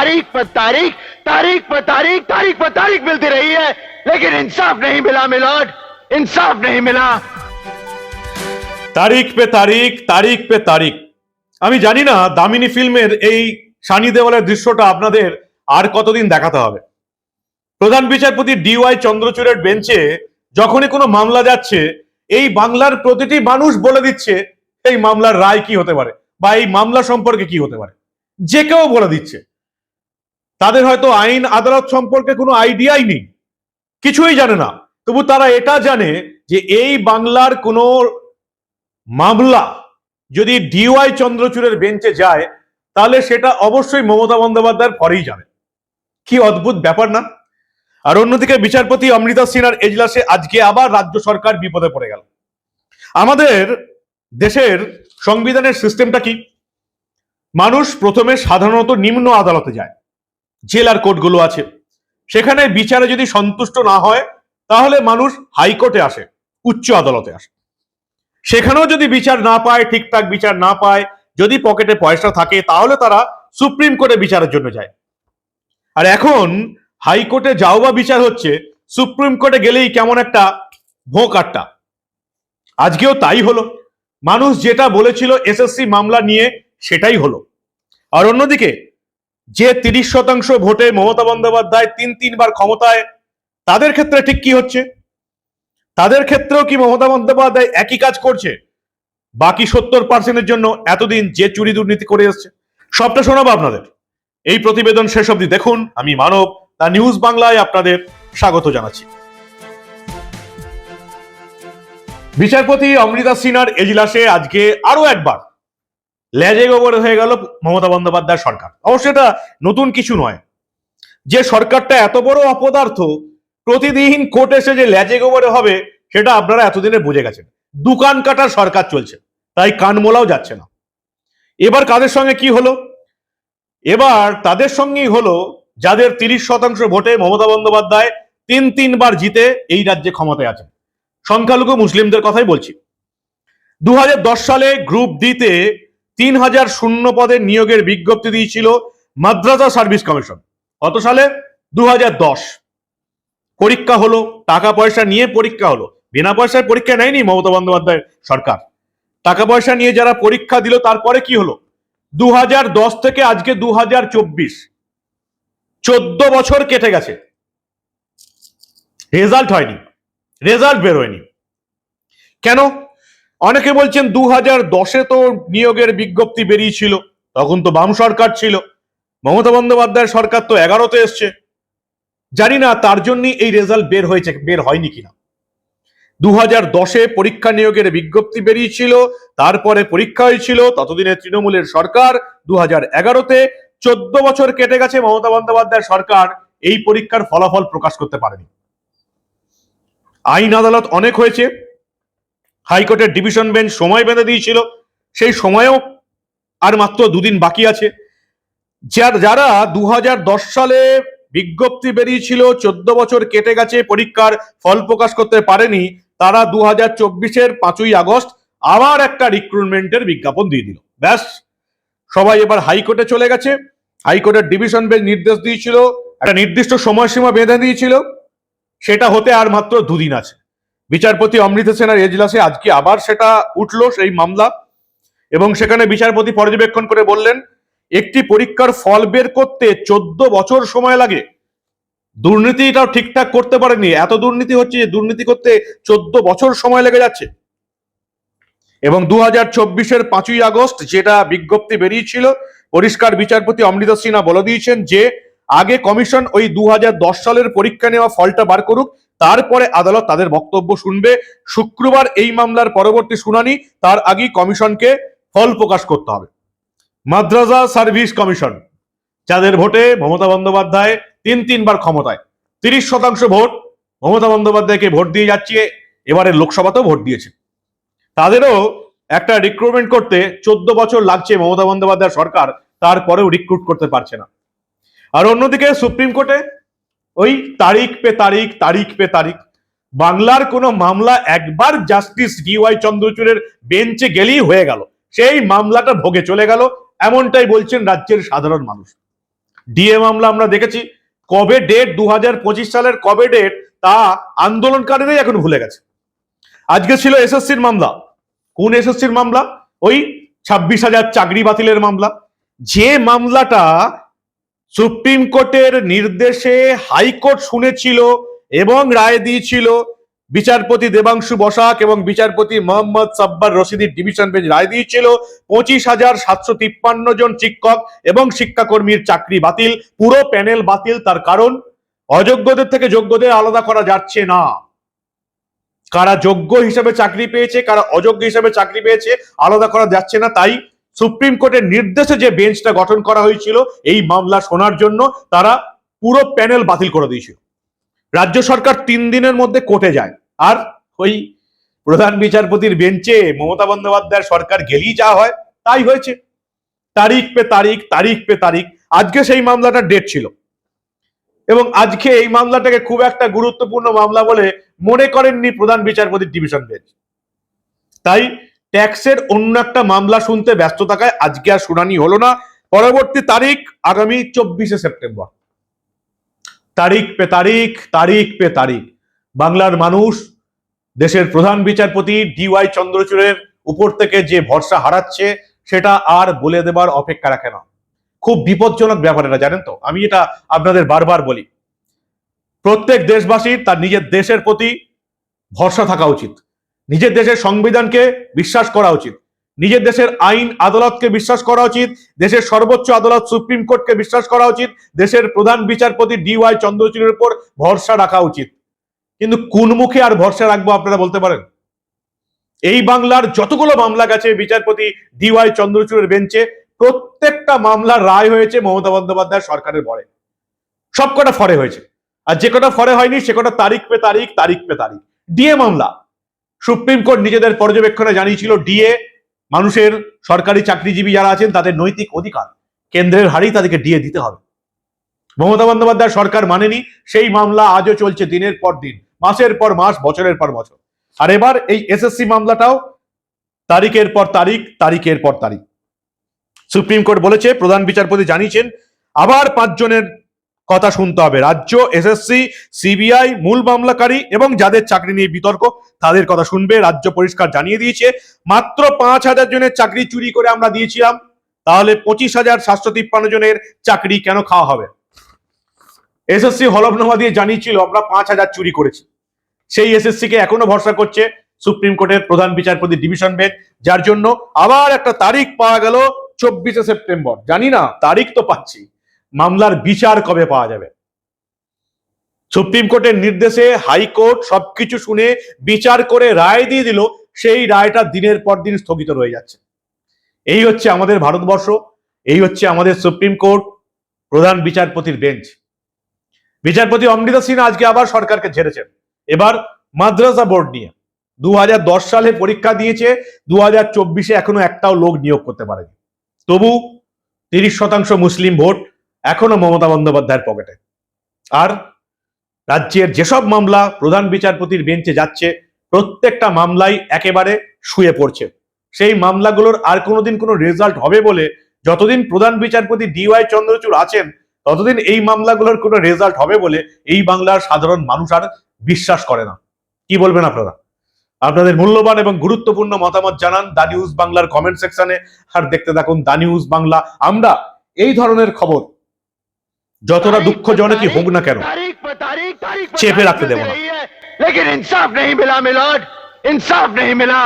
तारीख पर तारीख, तारीख पर तारीख, तारीख पर तारीख मिलती रही है, लेकिन इंसाफ नहीं मिला मिलोड, इंसाफ नहीं मिला। তারিখ পে তারিখ, তারিখ পে তারিখ। আমি জানি না দামিনী ফিল্মের এই সানি দেওয়ালের দৃশ্যটা আপনাদের আর কতদিন দেখাতে হবে। প্রধান বিচারপতি DY চন্দ্রচূড়ের বেঞ্চে যখনই কোনো মামলা যাচ্ছে, এই বাংলার প্রতিটি মানুষ বলে দিচ্ছে এই মামলার রায় কি হতে পারে বা এই মামলা সম্পর্কে কি হতে পারে, যে কেউ বলে দিচ্ছে। তাদের হয়তো আইন আদালত সম্পর্কে কোনো আইডিয়াই নেই, কিছুই জানে না, তবু তারা এটা জানে যে এই বাংলার কোনো মামলা যদি DY চন্দ্রচূড়ের বেঞ্চে যায় তাহলে সেটা অবশ্যই মমতা বন্দ্যোপাধ্যায়ের পরেই যাবে। কি অদ্ভুত ব্যাপার না? আর অন্যদিকে বিচারপতি অমৃতা সিনহার এজলাসে আজকে আবার রাজ্য সরকার বিপদে পড়ে গেল। আমাদের দেশের সংবিধানের সিস্টেমটা কি? মানুষ প্রথমে সাধারণত নিম্ন আদালতে যায়, জেলার কোর্টগুলো আছে, সেখানে বিচারে যদি সন্তুষ্ট না হয় তাহলে মানুষ হাইকোর্টে আসে, উচ্চ আদালতে আসে। সেখানেও যদি বিচার না পায়, ঠিকঠাক বিচার না পায়, যদি পকেটে পয়সা থাকে, তাহলে তারা সুপ্রিম কোর্টে বিচারের জন্য যায়। আর এখন হাইকোর্টে যাও বা বিচার হচ্ছে, সুপ্রিম কোর্টে গেলেই কেমন একটা ভোঁ কাট্টা। আজকেও তাই হলো, মানুষ যেটা বলেছিল SSC মামলা নিয়ে সেটাই হলো। আর অন্যদিকে যে 30% ভোটে মমতা বন্দ্যোপাধ্যায় তিনবার ক্ষমতায়, তাদের ক্ষেত্রে ঠিক কি হচ্ছে? তাদের ক্ষেত্রেও কি মমতা বন্দ্যোপাধ্যায় একই কাজ করছে? বাকি 70%-এর জন্য এতদিন যে চুরি দুর্নীতি করে এসছে, সবটা শোনাবো আপনাদের। এই প্রতিবেদন শেষ অবধি দেখুন। আমি মানব, দা নিউজ বাংলায় আপনাদের স্বাগত জানাচ্ছি। বিচারপতি অমৃতা সিনহার এজলাসে আজকে আরো একবার লেজে গোবরে হয়ে গেল মমতা বন্দ্যোপাধ্যায় সরকার। অবশ্য এটা নতুন কিছু নয়, যে সরকারটা এত বড় অপদার্থ, প্রতিদিন কোর্টে এসে যে লেজে গোবরে হবে সেটা আপনারা এতদিনে বুঝে গেছেন। দোকান কাটার সরকার চলছে, তাই কান মোলাও যাচ্ছে না। এবার কাদের সঙ্গে কি হলো? এবার তাদের সঙ্গেই হলো যাদের 30% ভোটে মমতা বন্দ্যোপাধ্যায় তিনবার জিতে এই রাজ্যে ক্ষমতায় আছেন। সংখ্যালঘু মুসলিমদের কথাই বলছি। 2010 সালে গ্রুপ D-তে 3000 শূন্য পদের নিয়োগের বিজ্ঞপ্তি দিয়েছিল মাদ্রাসা সার্ভিস কমিশন। কত সালে? 2010। পরীক্ষা হলো, টাকা পয়সা নিয়ে পরীক্ষা হলো। বিনা পয়সায় পরীক্ষা নেয়নি মমতা বন্দ্যোপাধ্যায়ের সরকার, টাকা পয়সা নিয়ে যারা পরীক্ষা দিল তারপরে কি হলো? 2010 থেকে আজকে 2024, 14 বছর কেটে গেছে, রেজাল্ট হয়নি, রেজাল্ট বেরোয়নি। কেন? অনেকে বলছেন 2010-এ তো নিয়োগের বিজ্ঞপ্তি বেরিয়েছিল, তখন তো বাম সরকার ছিল, মমতা বন্দ্যোপাধ্যায়ের সরকার তো 11-তে এসছে। জানি না তার জন্যই এই রেজাল্ট বের হয়েছে, বের হয়নি কিনা। 2010-এ পরীক্ষা নিয়োগের বিজ্ঞপ্তি বেরিয়েছিল, তারপরে পরীক্ষা হয়েছিল, ততদিনে তৃণমূলের সরকার। 2011-তে 14 বছর কেটে গেছে, মমতা বন্দ্যোপাধ্যায়ের সরকার এই পরীক্ষার ফলাফল প্রকাশ করতে পারেনি। আইন আদালত অনেক হয়েছে, হাইকোর্টের ডিভিশন বেঞ্চ সময় বেঁধে দিয়েছিল, সেই সময়েও আর মাত্র 2 দিন বাকি আছে। যারা 2010 সালে বিজ্ঞপ্তি বেরিয়েছিল, 14 বছর কেটে গেছে, পরীক্ষার ফল প্রকাশ করতে পারেনি, তারা 2024-এর 5ই আগস্ট আবার একটা রিক্রুটমেন্টের বিজ্ঞাপন দিয়ে দিল। ব্যাস, সবাই এবার হাইকোর্টে চলে গেছে। হাইকোর্টের ডিভিশন বেঞ্চ নির্দেশ দিয়েছিল, একটা নির্দিষ্ট সময়সীমা বেঁধে দিয়েছিল, সেটা হতে আর মাত্র 2 দিন আছে। বিচারপতি অমৃতা সিনহার এজলাসে আজকে আবার সেটা উঠলো, সেই মামলা, এবং সেখানে বিচারপতি পর্যবেক্ষণ করে বললেন একটি পরীক্ষার ফল বের করতে 14 বছর সময় লাগে। দুর্নীতিটাও ঠিকঠাক করতে পারেনি, এত দুর্নীতি হচ্ছে যে দুর্নীতি করতে 14 বছর সময় লেগে যাচ্ছে। এবং 2024-এর 5ই আগস্ট যেটা বিজ্ঞপ্তি বেরিয়েছিল, পরিষ্কার বিচারপতি অমৃতা সিনহা বলে দিয়েছেন যে আগে কমিশন ওই 2010 সালের পরীক্ষা নেওয়া ফলটা বার করুক, তারপরে আদালত তাদের বক্তব্য শুনবে। শুক্রবার এই মামলার পরবর্তী শুনানি, তার আগেই কমিশনকে ফল প্রকাশ করতে হবে। মাদ্রাসা সার্ভিস কমিশন, যাদের ভোটে মমতা বন্দ্যোপাধ্যায় তিনবার ক্ষমতায়, 30% ভোট মমতা বন্দ্যোপাধ্যায়কে ভোট দিয়ে যাচ্ছে, এবারে লোকসভাতেও ভোট দিয়েছে, তাদেরও একটা রিক্রুটমেন্ট করতে 14 বছর লাগছে মমতা বন্দ্যোপাধ্যায় সরকার, তারপরেও রিক্রুট করতে পারছে না। আর অন্যদিকে সুপ্রিম কোর্টে ওই তারিখ পে তারিখ, তারিখ পে তারিখ। বাংলার কোনো মামলা একবার জাস্টিস DY চন্দ্রচূড়ের বেঞ্চে গেলেই হয়ে গেল, সেই মামলাটা ভোগে চলে গেল, এমনটাই বলছেন রাজ্যের সাধারণ মানুষ। ডিএ মামলা আমরা দেখেছি, কবে ডেট 2025 সালের কবে ডেট তা আন্দোলনকারীরাই এখন ভুলে গেছে। আজকে ছিল এসএসসির মামলা। কোন এসএসসির মামলা? ওই 26,000 চাকরি বাতিলের মামলা। যে মামলাটা সুপ্রিম কোর্টের নির্দেশে হাইকোর্ট শুনেছিল এবং রায় দিয়েছিল, বিচারপতি দেবাংশু বসাক এবং বিচারপতি মোহাম্মদ সাব্বার রশিদির ডিভিশন বেঞ্চ রায় দিয়েছিল 25,753 জন শিক্ষক এবং শিক্ষাকর্মীর চাকরি বাতিল, পুরো প্যানেল বাতিল। তার কারণ অযোগ্যদের থেকে যোগ্যদের আলাদা করা যাচ্ছে না। কারা যোগ্য হিসেবে চাকরি পেয়েছে, কারা অযোগ্য হিসেবে চাকরি পেয়েছে আলাদা করা যাচ্ছে না। তাই সুপ্রিম কোর্টের নির্দেশে যে বেঞ্চটা গঠন করা হয়েছিল এই মামলা শোনার জন্য, তারা পুরো প্যানেল বাতিল করে দিয়েছিল। রাজ্য সরকার 3 দিনের মধ্যে কোর্টে যায়, আর ওই প্রধান বিচারপতির বেঞ্চে মমতা বন্দ্যোপাধ্যায়ের সরকার গেলেই যা হয় তাই হয়েছে। তারিখ পে তারিখ, তারিখ পে তারিখ। আজকে সেই মামলাটার ডেট ছিল এবং আজকে এই মামলাটাকে খুব একটা গুরুত্বপূর্ণ মামলা বলে মনে করেননি প্রধান বিচারপতির ডিভিশন বেঞ্চ। তাই ট্যাক্সের অন্য একটা মামলা শুনতে ব্যস্ত থাকায় আজকে আর শুনানি হলো না। পরবর্তী তারিখ আগামী 24শে সেপ্টেম্বর। তারিখ পে তারিখ, তারিখ পে তারিখ। বাংলার মানুষ দেশের প্রধান বিচারপতি ডিওয়াই চন্দ্রচূড়ের উপর থেকে যে ভরসা হারাচ্ছে সেটা আর বলে দেবার অপেক্ষা রাখে না। খুব বিপজ্জনক ব্যাপার এটা, জানেন তো। আমি এটা আপনাদের বারবার বলি, প্রত্যেক দেশবাসীর তার নিজের দেশের প্রতি ভরসা থাকা উচিত, নিজের দেশের সংবিধানকে বিশ্বাস করা উচিত, নিজের দেশের আইন আদালতকে বিশ্বাস করা উচিত, দেশের সর্বোচ্চ আদালত সুপ্রিম কোর্টকে বিশ্বাস করা উচিত, দেশের প্রধান বিচারপতি ডিওয়াই চন্দ্রচূড়ের উপর ভরসা রাখা উচিত। কিন্তু কোন মুখে আর ভরসা রাখবো আপনারা বলতে পারেন? এই বাংলার যতগুলো মামলা গেছে বিচারপতি ডিওয়াই চন্দ্রচূড়ের বেঞ্চে, প্রত্যেকটা মামলার রায় হয়েছে মমতা বন্দ্যোপাধ্যায় সরকারের ভরে। সবকটা ফরে হয়েছে, আর যে কটা ফরে হয়নি সে কটা তারিখ পে তারিখ, তারিখ পে তারিখ। ডিএ মামলা সুপ্রিম কোর্ট নিজেদের পর্যবেক্ষণে জানিয়েছিল ডিএ মানুষের, সরকারি চাকরিজীবী যারা আছেন তাদের নৈতিক অধিকার, কেন্দ্রের হারেই তাদেরকে ডিএ দিতে হবে। মমতা বন্দ্যোপাধ্যায় সরকার মানেনি, সেই মামলা আজও চলছে দিনের পর দিন, মাসের পর মাস, বছরের পর বছর। আর এবার এই এসএসসি মামলাটাও তারিখের পর তারিখ, তারিখের পর তারিখ। সুপ্রিম কোর্ট বলেছে, প্রধান বিচারপতি জানিয়েছেন আবার 5 জনের কথা শুনতে হবে। রাজ্য, এসএসসি, সিবিআই, মূল মামলাকারী এবং যাদের চাকরি নিয়ে বিতর্ক তাদের কথা শুনবে। রাজ্য পরিষ্কার জানিয়ে দিয়েছে, মাত্র 5,000 জনের চাকরি চুরি করে আমরা দিয়েছিলাম, তাহলে 25,753 জনের চাকরি কেন খাওয়া হবে? এসএসসি হলফনামা দিয়ে জানিয়েছিল আমরা 5,000 চুরি করেছি। সেই এসএসসি কে এখনো ভরসা করছে সুপ্রিম কোর্টের প্রধান বিচারপতি ডিভিশন বেঞ্চ, যার জন্য আবার একটা তারিখ পাওয়া গেল 24শে সেপ্টেম্বর। জানি না, তারিখ তো পাচ্ছি, মামলার বিচার কবে পাওয়া যাবে? সুপ্রিম কোর্টের নির্দেশে হাইকোর্ট সবকিছু শুনে বিচার করে রায় দিয়ে দিল, সেই রায়টা দিনের পর দিন স্থগিত রয়ে যাচ্ছে। এই হচ্ছে আমাদের ভারতবর্ষ, এই হচ্ছে আমাদের সুপ্রিম কোর্ট, প্রধান বিচারপতির বেঞ্চ। বিচারপতি অমৃতা সিনহা আজকে আবার সরকারকে ঝেড়েছেন, এবার মাদ্রাসা বোর্ড নিয়ে। 2010 সালে পরীক্ষা দিয়েছে, 2024-এ এখনো একটাও লোক নিয়োগ করতে পারেনি। তবু 30% মুসলিম ভোট এখনো মমতা বন্দ্যোপাধ্যায়ের পকেটে। আর রাজ্যের যেসব মামলা প্রধান বিচারপতির বেঞ্চে যাচ্ছে, প্রত্যেকটা মামলাই একেবারে শুয়ে পড়ছে। সেই মামলাগুলোর আর কোনোদিন কোনো রেজাল্ট হবে বলে, যতদিন প্রধান বিচারপতি ডিওয়াই চন্দ্রচূড় আছেন ততদিন এই মামলাগুলোর কোনো রেজাল্ট হবে বলে এই বাংলার সাধারণ মানুষ আর বিশ্বাস করে না। কি বলবেন আপনারা? আপনাদের মূল্যবান এবং গুরুত্বপূর্ণ মতামত জানান দা নিউজ বাংলার কমেন্ট সেকশনে। আর দেখতে থাকুন দা নিউজ বাংলা। আমরা এই ধরনের খবর যতটা দুঃখজনকই হোক না কেন চেপে রাখতে দেব না। लेकिन इंसाफ नहीं मिला मिलोड, इंसाफ नहीं मिला।